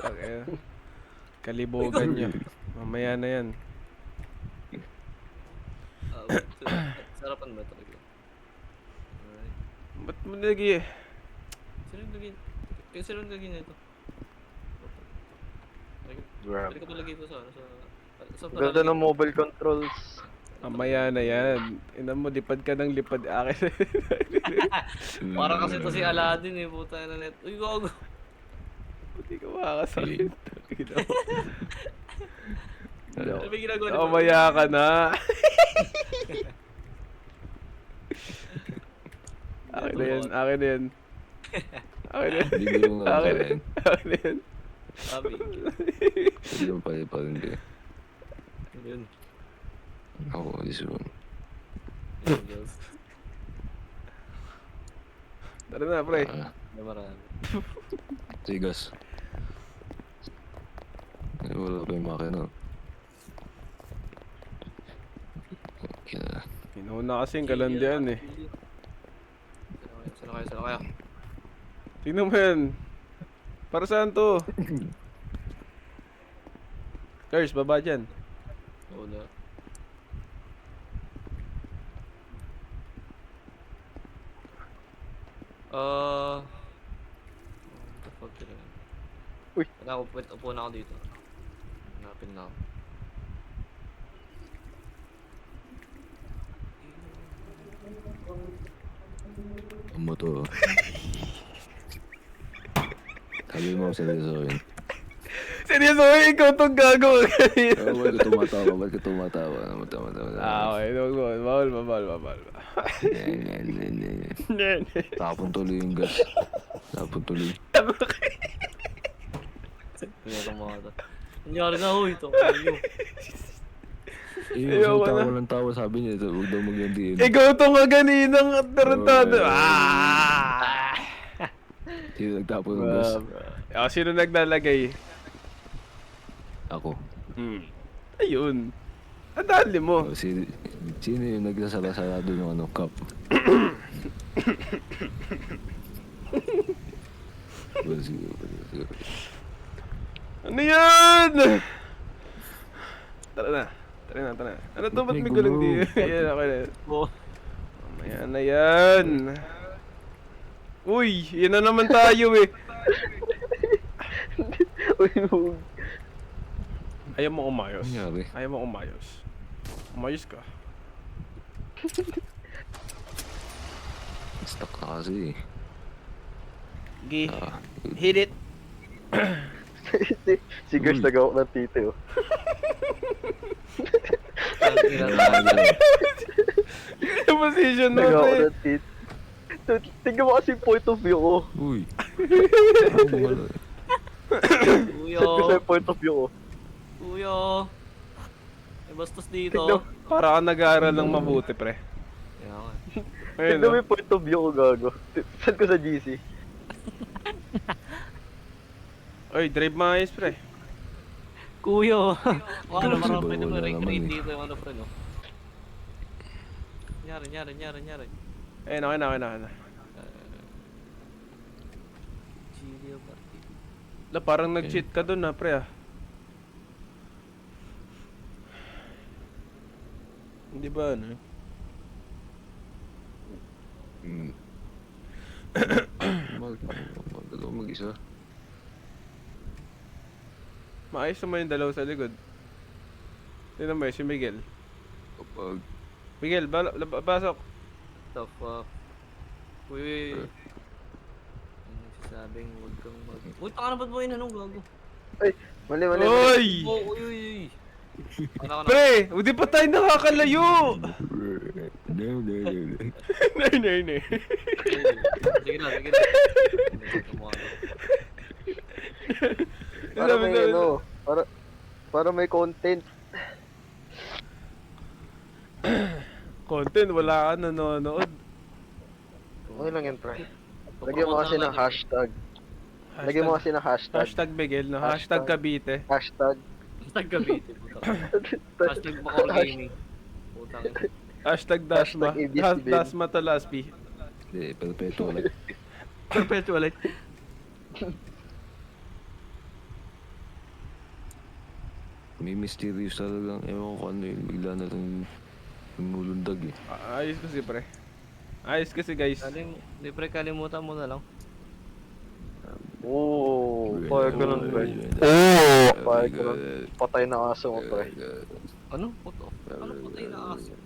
Okay. Kalibugan nyo. Mamaya na yan. Sarapan ba talaga? Alright. Ba't mo nilagay eh? Sino naging nito? Grab. Pwede ko palagay ito sa Ganda ng mobile controls. Mamaya na yan. Ina mo, lipad ka ng lipad. Akin. Parang kasi ito si Aladdin eh, puta na net. Uy, gago. Hindi ka makakasakit. Ano ba yung ginagawa nito? Mamaya ka na. Akin na yan. Akin na yan. Akin na yan. Hindi ko nga Akin na yan. Akin na yan. Sabi. Hindi mo pa rin di. Yun. Ako, this one. Tara na, pre. Marami. Tigas. Ay, wala pa yung makina. Okay na. Inuuna kasing kalandian eh. Saan kayo? Tingnan mo yan. Para saan to? Curse, baba dyan. Wala. What the fuck yun? Uy. Upo na ako dito. Hanapin na ako. Ang motor. Sabi mo sa rin. Seryoso, ikaw tong gago kanina. Ba't ka tumatawa? Ba't ka tumatawa? Okay. Bawal. Tapon tuloy yung gas. Tapon tuloy. Pinatang mga ito. Nangyari na ho ito. Kayo. Ayoko Tawa na. lang tawa, sabi niya, huwag daw magyandiin. Ikaw tong kaninang tarantado. Sino nagtapon ng gas? Sino naglalagay? Ako. Ayun. Ang dali mo. Sino yung nagsasara-sarado ng cup? Sige. Ano yan? Tara na. Ano to? Ba't may gulong di? Ayan, okay na. Mamaya na yan. Uy, yan na naman tayo eh. Uy, Ayaw mo umayos. Nangyari? Ayaw mo umayos. Umayos ka. Stuck na kasi. Gi. Hit it. si Gersh nagawak ng titi oh. Yung position Nagawak natin. ng titi. Tingnan mo kasi yung point of view ko. Uy. Kuyo. Set ko sa point of view ko. Kuyo. May bastos dito. Tignan. Para ka nag-aaral ng mabuti, pre. Kaya nga. Ayun, Tingnan mo no? yung point of view ko, gago. Set ko sa GC. Oy, drive maayos, pre. Kuyo. O ano, Kasi parang ba pwede mo wala rin naman trade eh. dito yung ano, pre, no? Nyari. Ayun, okay na. Chilio party. Parang nag-cheat ka dun, ha, pre, ah. Hindi ba, ano? Dalawa mag-isa. Maayos naman yung dalawa sa likod. Tignan mo, si Miguel. Kapag Miguel, pasok. The fuck? Uy. Ano nagsasabing huwag kang mag... Uy, taka na ba't mo inanong gago? Ay, mali. Oy! Oh, uy. Ano. Pre, hindi pa tayo nakakalayo! Nay. Sige na. Para may ano, para may content. Content, wala ka nanonood. Okay lang yan, pre. Lagyan mo kasi ng hashtag. Lagyan mo kasi ng hashtag. Hashtag Miguel, no? Hashtag Cavite. Hashtag. Hashtag Cavite. Hashtag Bacor Gaming. Putang ina. Hashtag Dasma. Hashtag ABS-CBN. Dasma Talaspi. Hindi, perpetual. Perpetual. May mysterious talagang, ewan ko ano yun, bigla na lang lumulundag eh. Ayos kasi pre. Ayos kasi guys. Di pre, kalimutan mo na lang. Oo, pag ganun pre. Oh Pag ganun. Patay na aso mo pre. Ano? Puto? Ano patay na aso?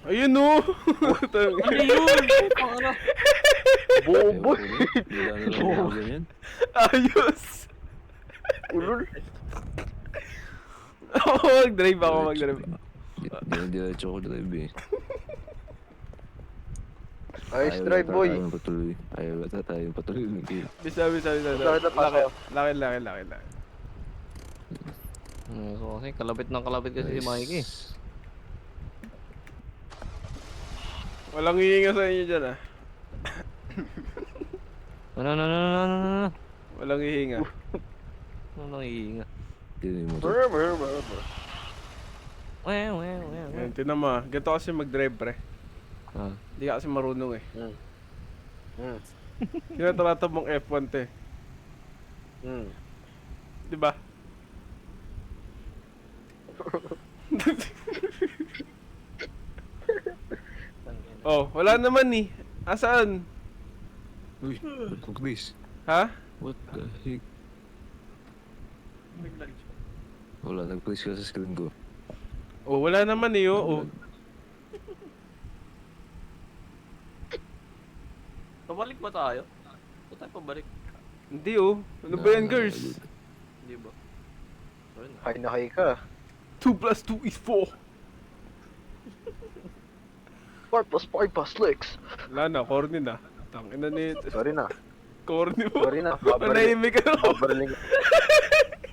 Ayun no! Ano yun? Putang ano? Bobo. Bigla na lang ako ganyan. Ayos! Ulol. Oo, mag-drive ako, mag-drive. Diretso ko drive eh. Ayos drive boy. Ayaw bata tayong patuloy. Bisa. Bakit na paso? Laki. So, kasi kalabit ng kalabit kasi si Mikey. Walang hihinga sa inyo dyan ah. Ano? Walang hihinga. Ano nang iinga? Hindi mo to. Ayun, tinan mo ah. Ganito kasi mag-drive pre. Ah. Hindi ka kasi marunong eh. Hmm. Tinatawag mong F1 te. Hmm. Diba? Oh, wala naman eh. Asaan? Uy, what the this? Ha? What the heck? Wala, nag-place ka sa screen ko. Oh, wala naman eh oh. Pabalik ba tayo? Ba't tayo pabalik? Hindi oh. Ano ba yan girls? Hindi ba? Ayun na. Hay na hay ka. 2 plus 2 is 4. 4 plus 5 plus 6. Wala na, corny na. Tangina ni... Sorry na. Corny mo. Sorry na. Manahimik ka na.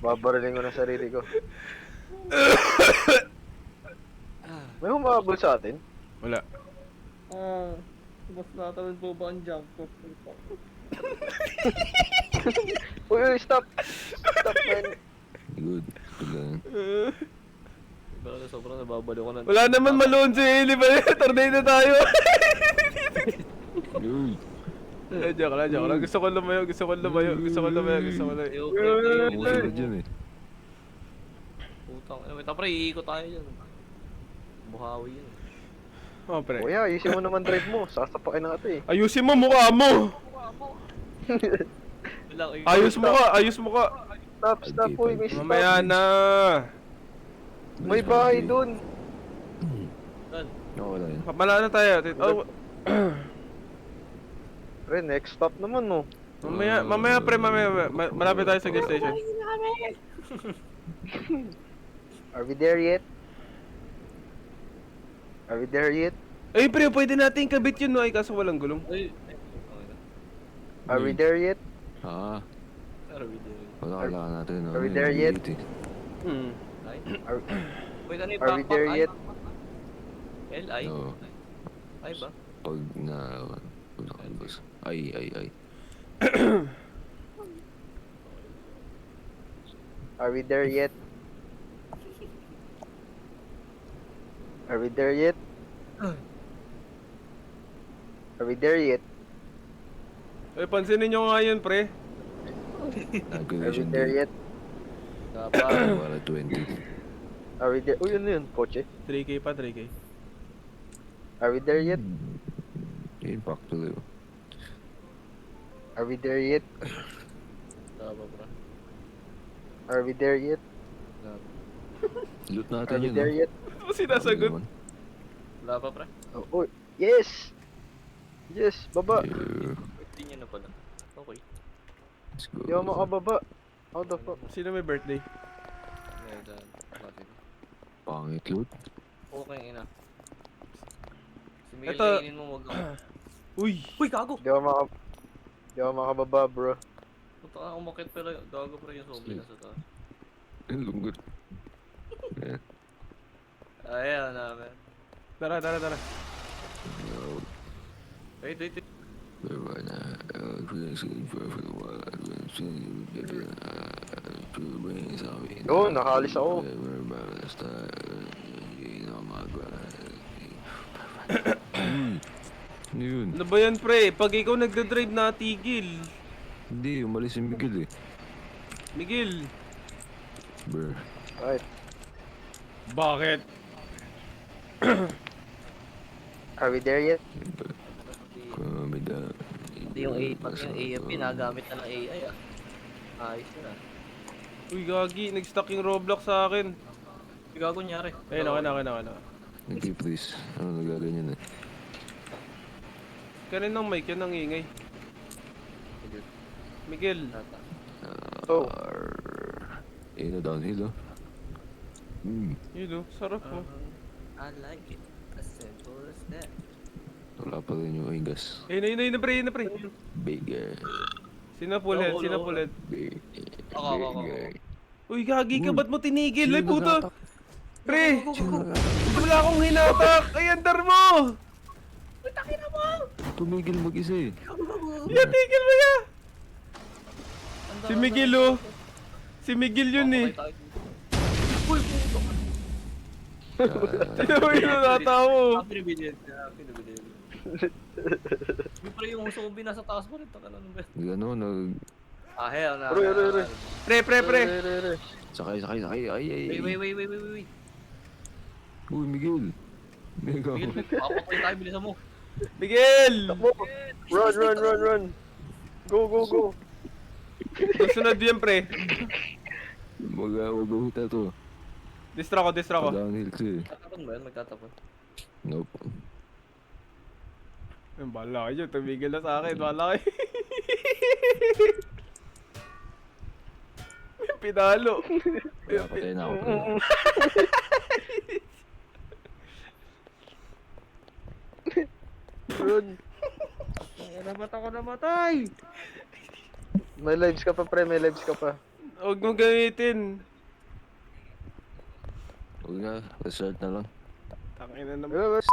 Babaraling ko na sarili ko. May humabol sa atin? Wala. Mas natalad po ba ang jump ko? Uy, stop! Stop man. Good. Good lang. Pero sobrang nababalo ko na. Wala naman maloon si Eli ba yun? Tornado tayo. Uy. Joke lang. Gusto ko lumayo. Pumunta ka dyan eh. Putang. Wait, tapos iikot tayo dyan. Buhawi yun. Oh, pre. Kuya, ayusin mo naman drive mo. Sasapakin na ito eh. Ayusin mo mukha mo. Ayos mo. Ayos mo ka. Stop, uy, may stop. Mamaya na. May bahay dun. Saan? Wala yun. Papala na tayo. Oh, Pre, next stop naman no. mamaya pre, malapit tayo sa gas station. Are we there yet? Are we there yet? Ay pre, pwede natin kabit yun no, ay kaso walang gulong. Ay. Are we there yet? Ah, Pero video. wala kailangan natin. Are we there yet? Ay. Are, Wait, ano yung are we backpack? there yet? L-I? Oo. Ay ba? Pag na... Ay. Are we there yet? Are we there yet? Are we there yet? Ay, pansinin nyo nga yun pre. Are we Nag-collision there din. yet? Dapat. Para 20. Are we there? Uy, ano yun? Kotse? 3K pa, 3K. Are we there yet? Impact tuloy. Are we there yet? Dapat bro. Are we there yet? Loot Are natin we yun. there yet? Ano ba sinasagot? Wala pa pre. Oh, yes! Yes, baba! Yeah. Hindi niya na pala. Okay. Let's go. Di ako makababa. How the fuck? Sino may birthday? Yeah, done. Bakit? Pangit loot. Okay, ina. Si Miguel, Ito- kainin mo, wag ako. Uy! Uy, gago! Di ako makababa, bro. Punta ka umakit pero gago pre yung zombie na sa taas. Ang lunggot. Ayan namin. Tara. Wait. Oo, nakalis ako. Ano yun? Ano ba yan pre? Pag ikaw nagdadrive na tigil. Hindi, umalis si Miguel eh. Miguel. Brr. Alright. Bakit? Are we there yet? Kamida. Hindi yung pag yung AFP nagamit na ng AI ah. Ayos yun ah. Uy, gagi. Nag-stuck yung Roblox sa akin. Gago nyari. Ayun, okay na. Nag-freeze. Ano nagaganyan eh. Kanin ng mic, yan ang ingay. Miguel. Tata. Oh. Eh, na downhill oh. Yun oh, sarap oh. I like it. As simple as that. Wala pa rin yung ingas. Ayun na pre. Bigger. Sino pulhead? Bigger. Ako. Uy, gagi ka, ba't mo tinigil? Ay, Sino puta! nagatak? Pre! Wala akong hinatak! Ay, andar mo! Tumigil mag-isa eh. Yan, tigil mo yan! Si Miguel oh! Si Miguel yun eh! Uy, puto. Sino mo yung natatawa mo? Pinabilin. Yung pre yung zombie nasa taas pa rin. Taka na ba? Ano, Ah, hell na. Pre. Pre! sakay. Ay. Wait. Uy, Miguel. Mega. Miguel, papapay tayo, bilisan mo. Miguel! Takbo! Run! Go! Susunod yan, pre. Mag-uhuta to. Distra ko. Downhill kasi eh. Magtatapon ba yan? Magtatapon. Nope. Ay, bahala kayo. Tumigil na sa akin. Bahala kayo. Pinalo. Patay na ako. Run! Ba't ako namatay? May lives ka pa, pre. Huwag mong gamitin. Huwag na, restart na lang. Tangina naman.